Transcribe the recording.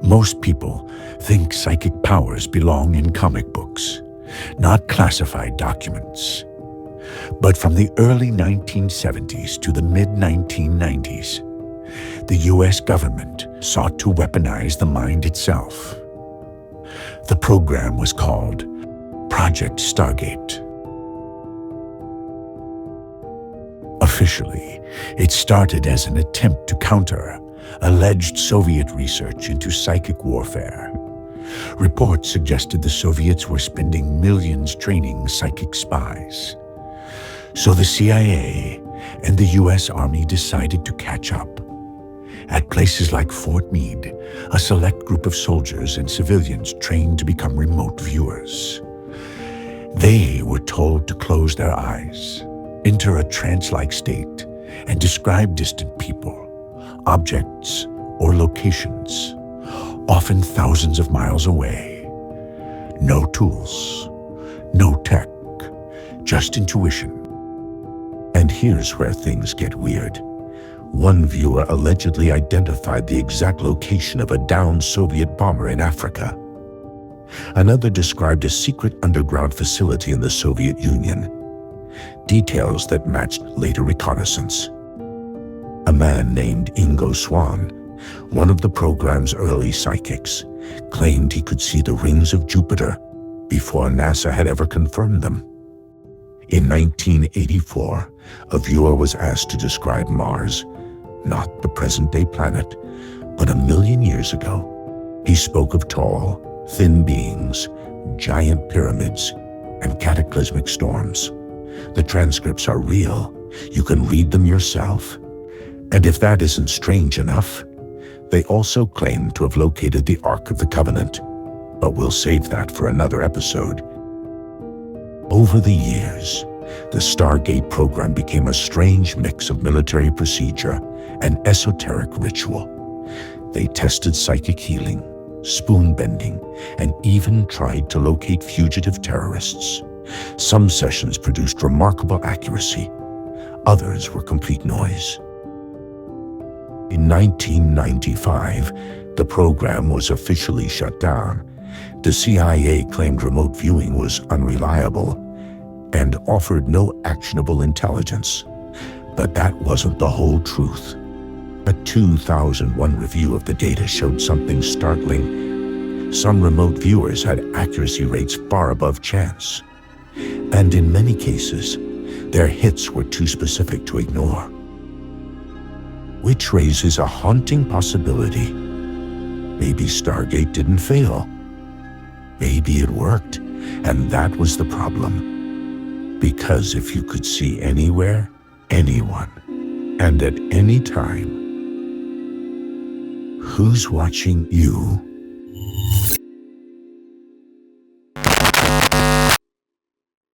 Most people think psychic powers belong in comic books, not classified documents. But from the early 1970s to the mid-1990s, the US government sought to weaponize the mind itself. The program was called Project Stargate. Officially, it started as an attempt to counter alleged Soviet research into psychic warfare. Reports suggested the Soviets were spending millions training psychic spies. So the CIA and the US Army decided to catch up. At places like Fort Meade, a select group of soldiers and civilians trained to become remote viewers. They were told to close their eyes, enter a trance-like state, and describe distant people, objects, or locations, often thousands of miles away. No tools, no tech, just intuition. And here's where things get weird. One viewer allegedly identified the exact location of a downed Soviet bomber in Africa. Another described a secret underground facility in the Soviet Union, details that matched later reconnaissance. A man named Ingo Swann, one of the program's early psychics, claimed he could see the rings of Jupiter before NASA had ever confirmed them. In 1984, a viewer was asked to describe Mars, not the present-day planet, but 1,000,000 years ago. He spoke of tall, thin beings, giant pyramids, and cataclysmic storms. The transcripts are real. You can read them yourself. And if that isn't strange enough, they also claim to have located the Ark of the Covenant, but we'll save that for another episode. Over the years, the Stargate program became a strange mix of military procedure and esoteric ritual. They tested psychic healing, spoon bending, and even tried to locate fugitive terrorists. Some sessions produced remarkable accuracy. Others were complete noise. In 1995, the program was officially shut down. The CIA claimed remote viewing was unreliable and offered no actionable intelligence. But that wasn't the whole truth. A 2001 review of the data showed something startling. Some remote viewers had accuracy rates far above chance. And in many cases, their hits were too specific to ignore. Which raises a haunting possibility. Maybe Stargate didn't fail. Maybe it worked, and that was the problem. Because if you could see anywhere, anyone, and at any time, who's watching you?